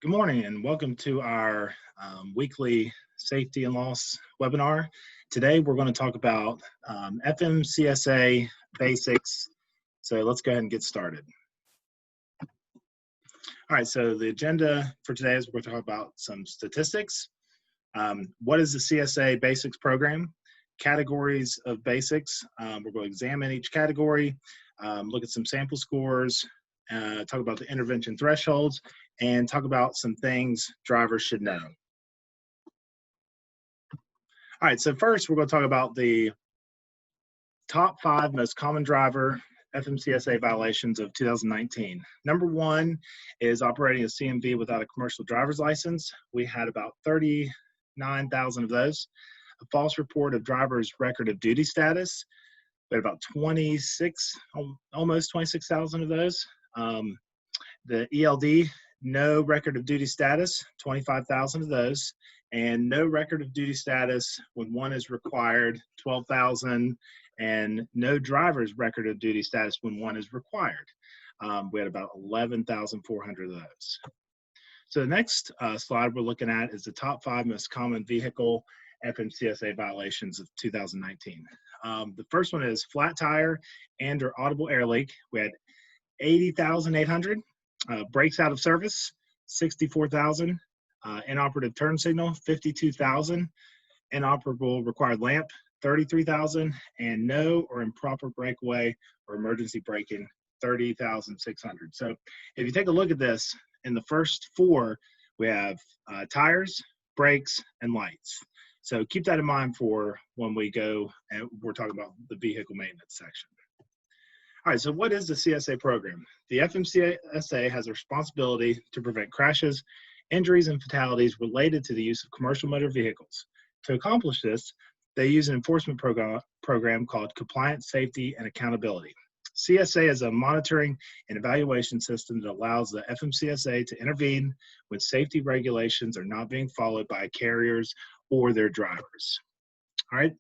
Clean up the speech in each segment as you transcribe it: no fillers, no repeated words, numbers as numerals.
Good morning and welcome to our weekly safety and loss webinar. Today we're going to talk about FMCSA Basics. So let's go ahead and get started. All right, so the agenda for today is we're going to talk about some statistics. What is the CSA Basics program? Categories of basics. We're going to examine each category, look at some sample scores, talk about the intervention thresholds, and talk about some things drivers should know. All right, so first we're going to talk about the top 5 most common driver FMCSA violations of 2019. Number 1 is operating a CMV without a commercial driver's license. We had about 39,000 of those. A false report of driver's record of duty status. We had about 26, almost 26,000 of those. The ELD, no record of duty status, 25,000 of those, and no record of duty status when one is required, 12,000, and no driver's record of duty status when one is required. We had about 11,400 of those. So the next slide we're looking at is the top 5 most common vehicle FMCSA violations of 2019. The first one is flat tire and or audible air leak. We had 80,800. Brakes out of service, 64,000. Inoperative turn signal, 52,000. Inoperable required lamp, 33,000. And no or improper breakaway or emergency braking, 30,600. So if you take a look at this, in the first 4, we have tires, brakes, and lights. So keep that in mind for when we go and we're talking about the vehicle maintenance section. All right, so what is the CSA program? The FMCSA has a responsibility to prevent crashes, injuries, and fatalities related to the use of commercial motor vehicles. To accomplish this, they use an enforcement program called Compliance, Safety, and Accountability. CSA is a monitoring and evaluation system that allows the FMCSA to intervene when safety regulations are not being followed by carriers or their drivers. All right,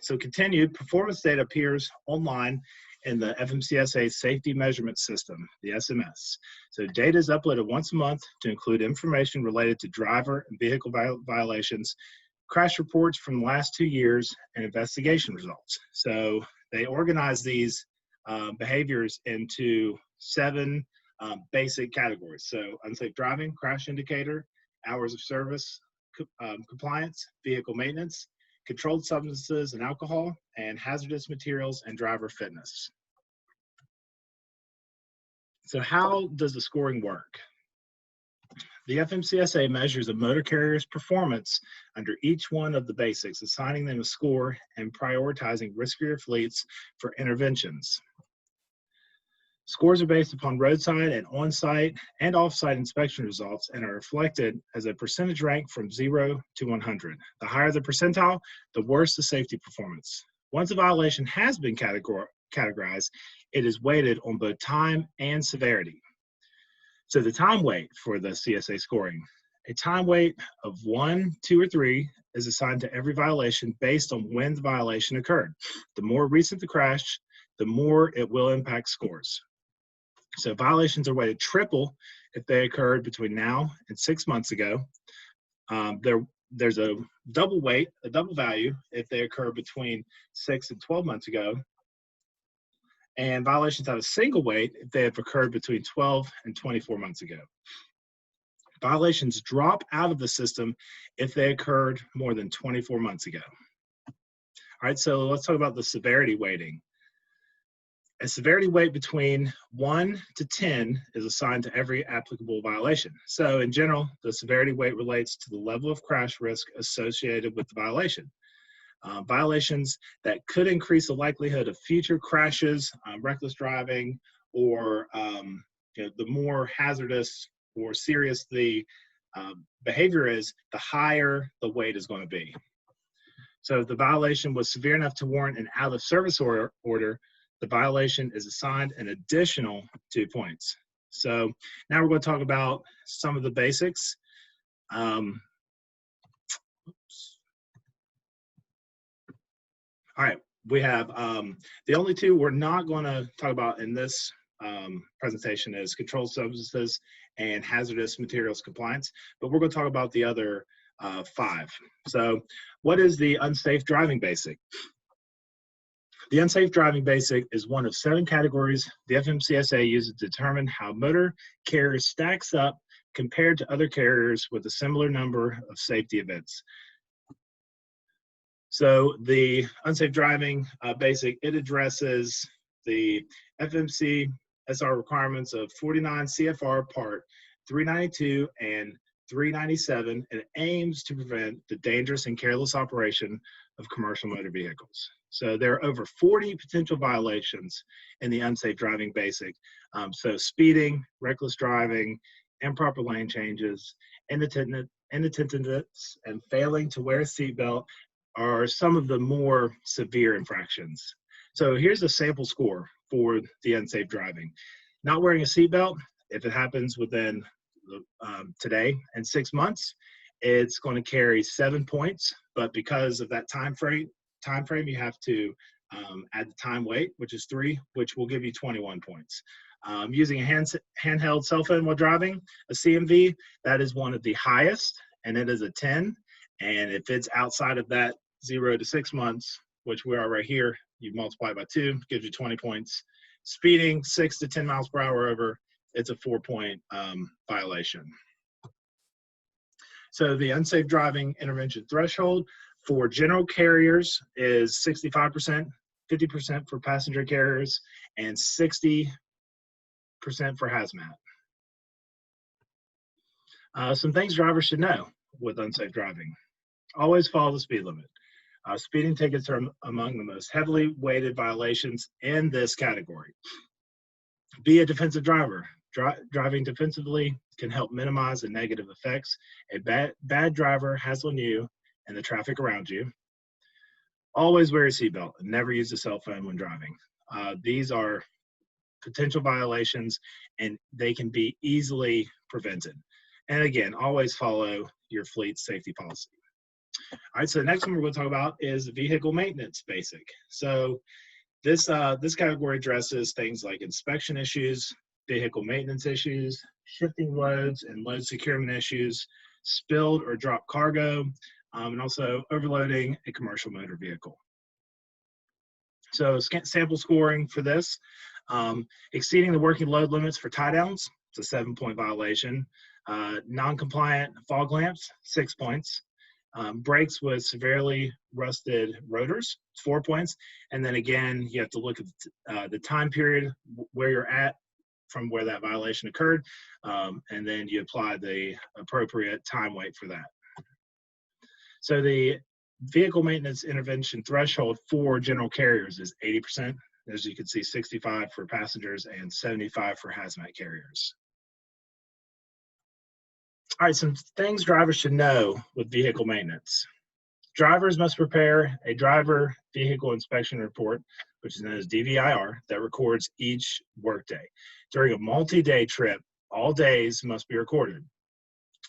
so continued performance data appears online in the FMCSA Safety Measurement System, the SMS. So data is uploaded once a month to include information related to driver and vehicle violations, crash reports from the last 2 years, and investigation results. So they organize these behaviors into 7 basic categories. So unsafe driving, crash indicator, hours of service, compliance, vehicle maintenance, controlled substances and alcohol, and hazardous materials and driver fitness. So how does the scoring work? The FMCSA measures a motor carrier's performance under each one of the basics, assigning them a score and prioritizing riskier fleets for interventions. Scores are based upon roadside and on-site and off-site inspection results and are reflected as a percentage rank from 0 to 100. The higher the percentile, the worse the safety performance. Once a violation has been categorized, it is weighted on both time and severity. So the time weight for the CSA scoring, a time weight of 1, 2, or 3 is assigned to every violation based on when the violation occurred. The more recent the crash, the more it will impact scores. So violations are weighted triple if they occurred between now and 6 months ago. There's a double weight, a double value, if they occur between 6 and 12 months ago. And violations have a single weight if they have occurred between 12 and 24 months ago. Violations drop out of the system if they occurred more than 24 months ago. All right, so let's talk about the severity weighting. A severity weight between 1 to 10 is assigned to every applicable violation. So in general, the severity weight relates to the level of crash risk associated with the violation. Violations that could increase the likelihood of future crashes, reckless driving, or the more hazardous or serious the behavior is, the higher the weight is going to be. So if the violation was severe enough to warrant an out-of-service order, the violation is assigned an additional 2 points. So now we're going to talk about some of the basics. All right, we have the only 2 we're not going to talk about in this presentation is controlled substances and hazardous materials compliance, but we're going to talk about the other 5. So what is the unsafe driving basic? The unsafe driving basic is one of 7 categories the FMCSA uses to determine how motor carriers stacks up compared to other carriers with a similar number of safety events. So the unsafe driving basic, it addresses the FMCSA requirements of 49 CFR Part 392 and 397, and it aims to prevent the dangerous and careless operation of commercial motor vehicles. So there are over 40 potential violations in the unsafe driving basic. So speeding, reckless driving, improper lane changes, inattentiveness, and failing to wear a seatbelt are some of the more severe infractions. So here's a sample score for the unsafe driving. Not wearing a seatbelt, if it happens within today and 6 months, it's going to carry 7 points, but because of that time frame, you have to add the time weight, which is 3, which will give you 21 points. Using a handheld cell phone while driving, a CMV, that is one of the highest, and it is a 10. And if it's outside of that 0 to 6 months, which we are right here, you multiply by 2, gives you 20 points. Speeding 6 to 10 miles per hour over, it's a 4-point violation. So the unsafe driving intervention threshold for general carriers is 65%, 50% for passenger carriers, and 60% for hazmat. Some things drivers should know with unsafe driving. Always follow the speed limit. Speeding tickets are among the most heavily weighted violations in this category. Be a defensive driver. Driving defensively can help minimize the negative effects a bad driver has on you and the traffic around you. Always wear a seatbelt and never use a cell phone when driving. These are potential violations and they can be easily prevented. And again, always follow your fleet safety policy. All right, so the next one we're going to talk about is vehicle maintenance basic. So this category addresses things like inspection issues, vehicle maintenance issues, shifting loads and load securement issues, spilled or dropped cargo, and also overloading a commercial motor vehicle. So sample scoring for this, exceeding the working load limits for tie downs, it's a 7-point violation. Non-compliant fog lamps, 6 points. Brakes with severely rusted rotors, 4 points. And then again, you have to look at the time period where you're at from where that violation occurred, and then you apply the appropriate time weight for that. So the vehicle maintenance intervention threshold for general carriers is 80%. As you can see, 65 for passengers and 75 for hazmat carriers. All right, some things drivers should know with vehicle maintenance. Drivers must prepare a driver vehicle inspection report, which is known as DVIR, that records each workday. During a multi-day trip, all days must be recorded.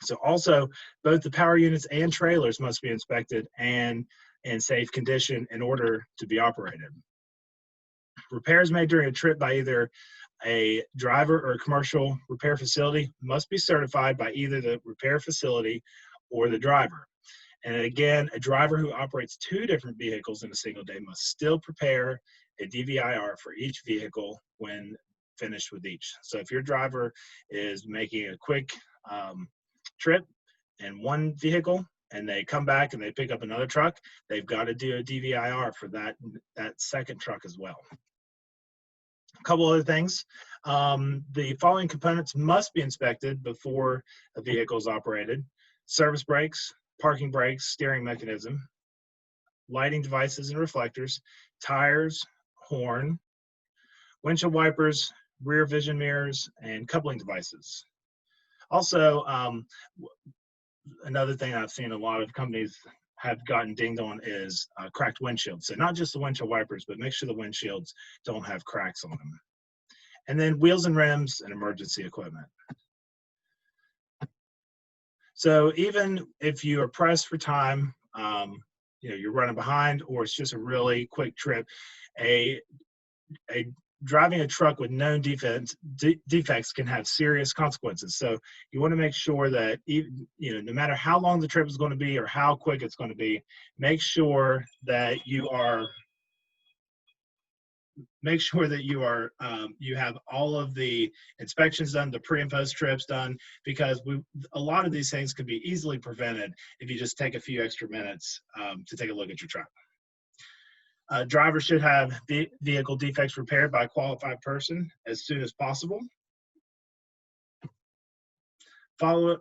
So also, both the power units and trailers must be inspected and in safe condition in order to be operated. Repairs made during a trip by either a driver or a commercial repair facility must be certified by either the repair facility or the driver. And again, a driver who operates 2 different vehicles in a single day must still prepare a DVIR for each vehicle when finished with each. So if your driver is making a quick trip in one vehicle and they come back and they pick up another truck, they've got to do a DVIR for that second truck as well. A couple other things. The following components must be inspected before a vehicle is operated: service brakes, parking brakes, steering mechanism, lighting devices and reflectors, tires, horn, windshield wipers, rear vision mirrors, and coupling devices. Also, another thing I've seen a lot of companies have gotten dinged on is cracked windshields. So not just the windshield wipers, but make sure the windshields don't have cracks on them. And then wheels and rims and emergency equipment. So even if you are pressed for time, you're running behind, or it's just a really quick trip, a driving a truck with known defects can have serious consequences. So you want to make sure that no matter how long the trip is going to be or how quick it's going to be, make sure that you have all of the inspections done, the pre and post trips done, because a lot of these things can be easily prevented if you just take a few extra minutes to take a look at your truck. Drivers should have vehicle defects repaired by a qualified person as soon as possible. You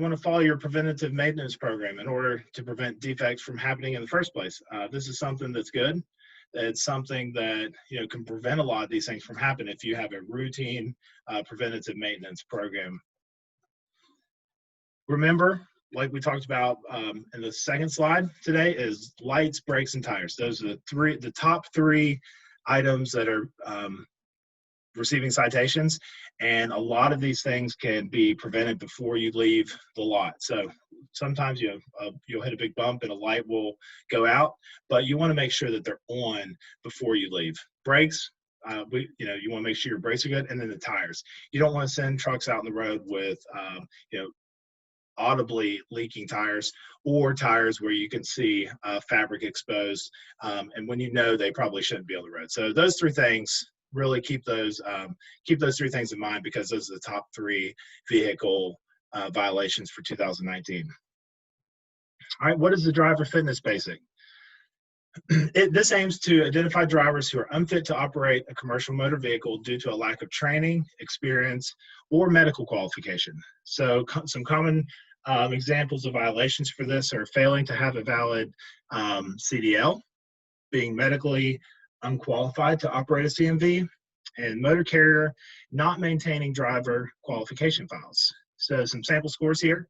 want to follow your preventative maintenance program in order to prevent defects from happening in the first place. This is something that's good. It's something that can prevent a lot of these things from happening if you have a routine preventative maintenance program. Remember, like we talked about in the second slide today, is lights, brakes, and tires. Those are the top three items that are receiving citations, and a lot of these things can be prevented before you leave the lot. So sometimes you'll hit a big bump and a light will go out, but you want to make sure that they're on before you leave. Brakes, you want to make sure your brakes are good, and then the tires. You don't want to send trucks out on the road with audibly leaking tires, or tires where you can see fabric exposed, and when they probably shouldn't be on the road. So those three things, really keep those three things in mind, because those are the top three vehicle violations for 2019. All right, what is the driver fitness basic? This aims to identify drivers who are unfit to operate a commercial motor vehicle due to a lack of training, experience, or medical qualification. So some common examples of violations for this are failing to have a valid CDL, being medically unqualified to operate a CMV, and motor carrier not maintaining driver qualification files. So some sample scores here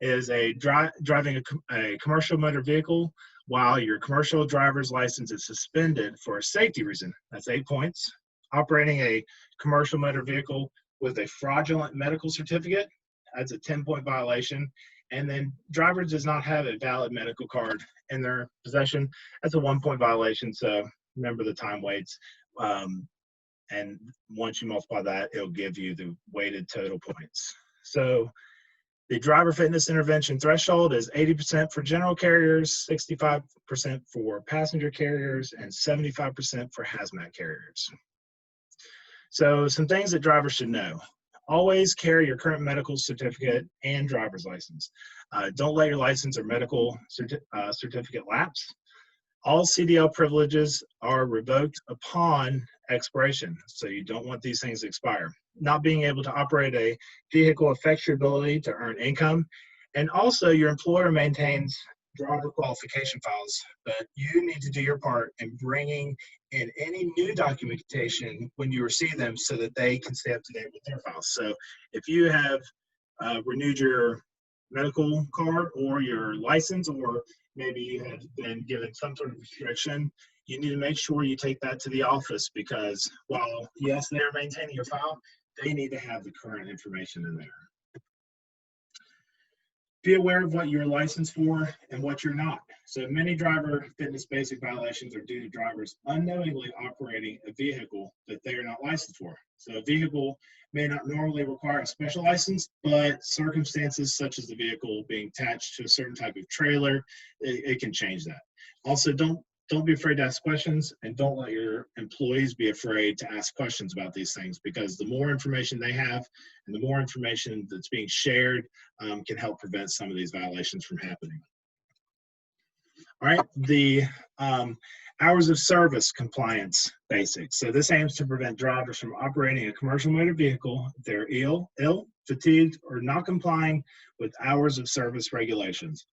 is driving a commercial motor vehicle while your commercial driver's license is suspended for a safety reason. That's 8 points. Operating a commercial motor vehicle with a fraudulent medical certificate, that's a 10-point violation. And then driver does not have a valid medical card in their possession, that's a 1-point violation. So remember the time weights. And once you multiply that, it'll give you the weighted total points. So the driver fitness intervention threshold is 80% for general carriers, 65% for passenger carriers, and 75% for hazmat carriers. So some things that drivers should know. Always carry your current medical certificate and driver's license. Don't let your license or medical certificate lapse. All CDL privileges are revoked upon expiration, so you don't want these things to expire. Not being able to operate a vehicle affects your ability to earn income, and also your employer maintains driver qualification files, but you need to do your part in bringing in any new documentation when you receive them so that they can stay up to date with their files. So if you have renewed your medical card or your license, or maybe you have been given some sort of restriction, you need to make sure you take that to the office, because while, yes, they're maintaining your file, they need to have the current information in there. Be aware of what you're licensed for and what you're not. So many driver fitness basic violations are due to drivers unknowingly operating a vehicle that they are not licensed for. So a vehicle may not normally require a special license, but circumstances such as the vehicle being attached to a certain type of trailer, it can change that. Also, don't be afraid to ask questions, and don't let your employees be afraid to ask questions about these things, because the more information they have and the more information that's being shared can help prevent some of these violations from happening. All right, the hours of service compliance basics. So this aims to prevent drivers from operating a commercial motor vehicle if they're ill, fatigued, or not complying with hours of service regulations.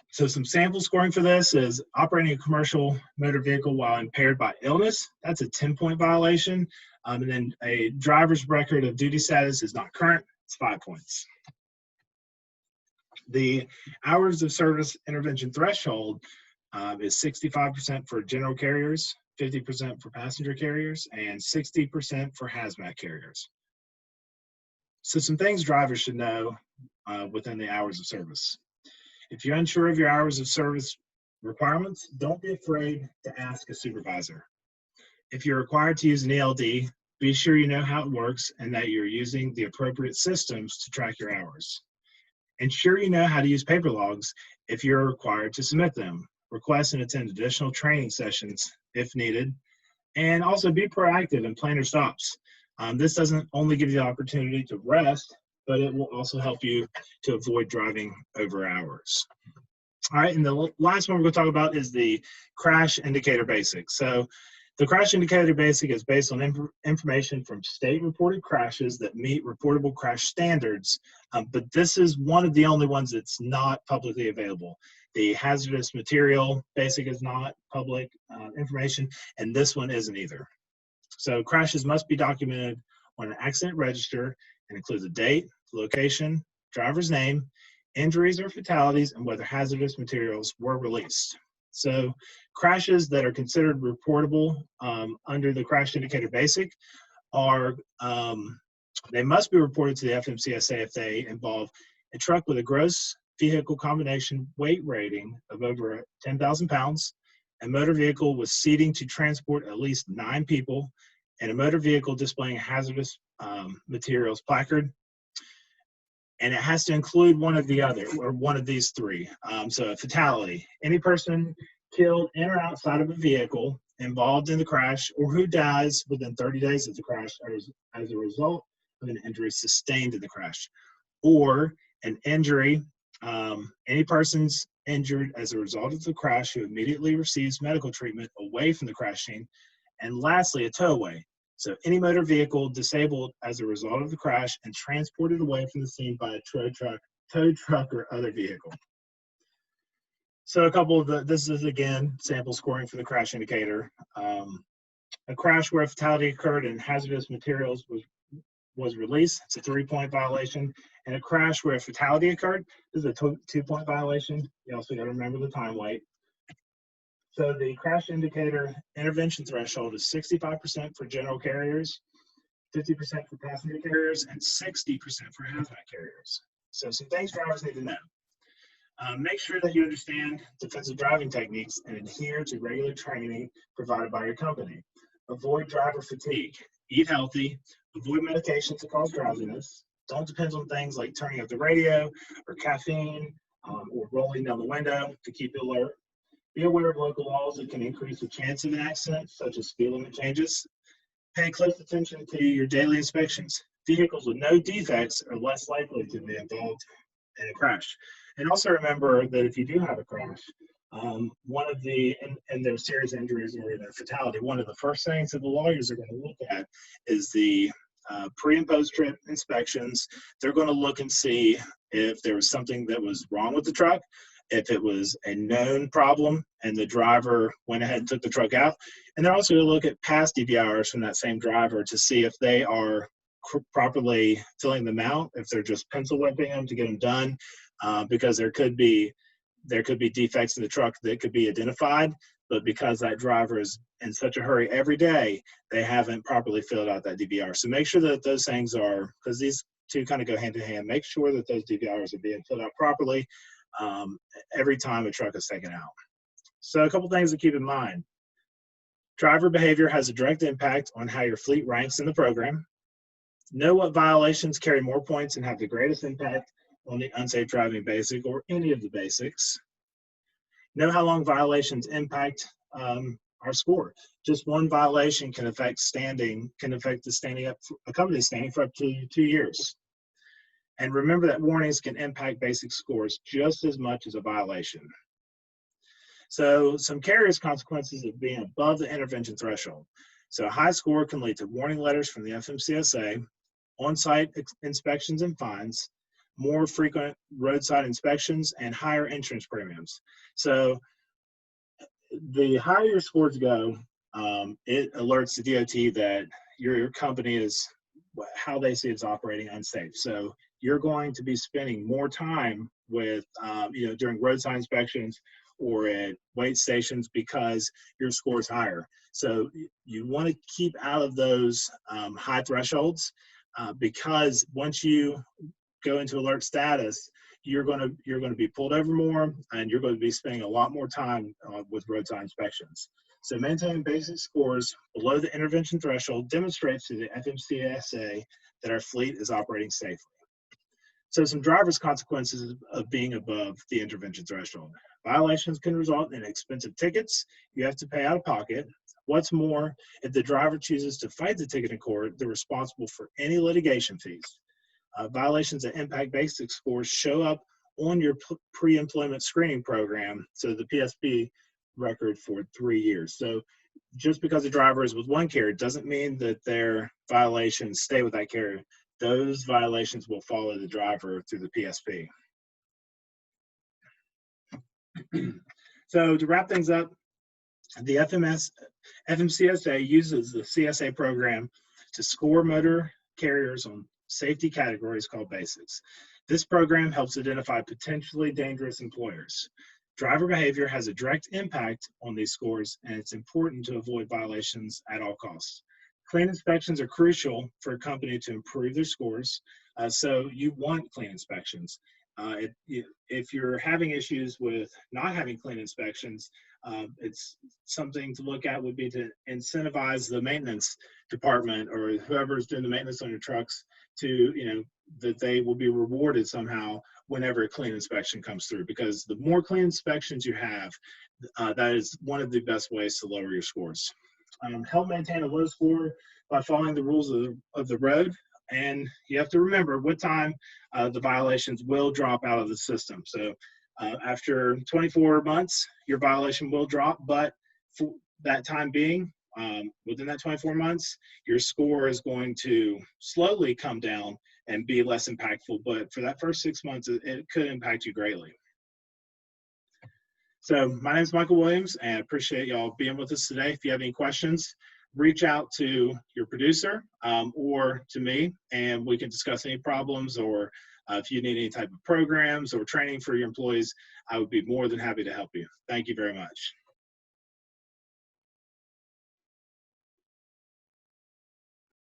So some sample scoring for this is operating a commercial motor vehicle while impaired by illness. That's a 10-point violation. And then a driver's record of duty status is not current. It's 5 points. The hours of service intervention threshold is 65% for general carriers, 50% for passenger carriers, and 60% for hazmat carriers. So some things drivers should know within the hours of service. If you're unsure of your hours of service requirements, don't be afraid to ask a supervisor. If you're required to use an ELD, be sure you know how it works and that you're using the appropriate systems to track your hours. Ensure you know how to use paper logs if you're required to submit them. Request and attend additional training sessions if needed. And also be proactive and plan your stops. This doesn't only give you the opportunity to rest, but it will also help you to avoid driving over hours. All right, and the last one we're going to talk about is the crash indicator basic. So the crash indicator basic is based on information from state reported crashes that meet reportable crash standards, but this is one of the only ones that's not publicly available. The hazardous material basic is not public information, and this one isn't either. So crashes must be documented on an accident register and includes a date, location, driver's name, injuries or fatalities, and whether hazardous materials were released. So crashes that are considered reportable under the crash indicator basic are, they must be reported to the FMCSA if they involve a truck with a gross vehicle combination weight rating of over 10,000 pounds, a motor vehicle with seating to transport at least 9 people, and a motor vehicle displaying a hazardous materials placard. And it has to include one of the other, or one of these three. So a fatality, any person killed in or outside of a vehicle involved in the crash, or who dies within 30 days of the crash as a result of an injury sustained in the crash, or an injury, any person's injured as a result of the crash who immediately receives medical treatment away from the crash scene, and lastly, a towaway. So any motor vehicle disabled as a result of the crash and transported away from the scene by a tow truck or other vehicle. So a couple of this is again, sample scoring for the crash indicator. A crash where a fatality occurred and hazardous materials was released, it's a 3-point violation. And a crash where a fatality occurred, this is a 2-point violation. You also gotta remember the time weight. So the crash indicator intervention threshold is 65% for general carriers, 50% for passenger carriers, and 60% for hazmat carriers. So some things drivers need to know. Make sure that you understand defensive driving techniques and adhere to regular training provided by your company. Avoid driver fatigue. Eat healthy. Avoid medications that cause drowsiness. Don't depend on things like turning up the radio or caffeine or rolling down the window to keep you alert. Be aware of local laws that can increase the chance of an accident, such as speed limit changes. Pay close attention to your daily inspections. Vehicles with no defects are less likely to be involved in a crash. And also remember that if you do have a crash, one of the, and there's serious injuries or even fatality, one of the first things that the lawyers are going to look at is the pre and post trip inspections. They're going to look and see if there was something that was wrong with the truck, if it was a known problem and the driver went ahead and took the truck out. And they're also going to look at past DVRs from that same driver to see if they are properly filling them out, if they're just pencil whipping them to get them done, because there could be defects in the truck that could be identified, but because that driver is in such a hurry every day, they haven't properly filled out that DVR. So make sure that those things are, because these two kind of go hand in hand, make sure that those DVRs are being filled out properly every time a truck is taken out. So a couple things to keep in mind. Driver behavior has a direct impact on how your fleet ranks in the program. Know what violations carry more points and have the greatest impact on the unsafe driving basic or any of the basics. Know how long violations impact our score. Just one violation can affect the standing up, a company standing for up to 2 years. And remember that warnings can impact basic scores just as much as a violation. So some carriers' consequences of being above the intervention threshold. So a high score can lead to warning letters from the FMCSA, on-site inspections and fines, more frequent roadside inspections, and higher insurance premiums. So the higher your scores go, it alerts the DOT that your company is, how they see it's operating unsafe. So you're going to be spending more time with, during roadside inspections or at weight stations because your score is higher. So you want to keep out of those high thresholds because once you go into alert status, you're going to be pulled over more, and you're going to be spending a lot more time with roadside inspections. So maintaining basic scores below the intervention threshold demonstrates to the FMCSA that our fleet is operating safely. So some driver's consequences of being above the intervention threshold. Violations can result in expensive tickets you have to pay out of pocket. What's more, if the driver chooses to fight the ticket in court, they're responsible for any litigation fees. Violations that impact basic scores show up on your pre-employment screening program, so the PSP record for 3 years. So just because a driver is with one carrier doesn't mean that their violations stay with that carrier. Those violations will follow the driver through the PSP. So to wrap things up, the FMCSA uses the CSA program to score motor carriers on safety categories called Basics. This program helps identify potentially dangerous employers. Driver behavior has a direct impact on these scores, and it's important to avoid violations at all costs. Clean inspections are crucial for a company to improve their scores, so you want clean inspections. If you're having issues with not having clean inspections, it's something to look at would be to incentivize the maintenance department or whoever's doing the maintenance on your trucks to, that they will be rewarded somehow whenever a clean inspection comes through, because the more clean inspections you have, that is one of the best ways to lower your scores. Help maintain a low score by following the rules of the road. And you have to remember what time the violations will drop out of the system. So after 24 months, your violation will drop, but for that time being, within that 24 months, your score is going to slowly come down and be less impactful. But for that first 6 months, it could impact you greatly. So my name is Michael Williams, and I appreciate y'all being with us today. If you have any questions, reach out to your producer or to me, and we can discuss any problems, or if you need any type of programs or training for your employees, I would be more than happy to help you. Thank you very much.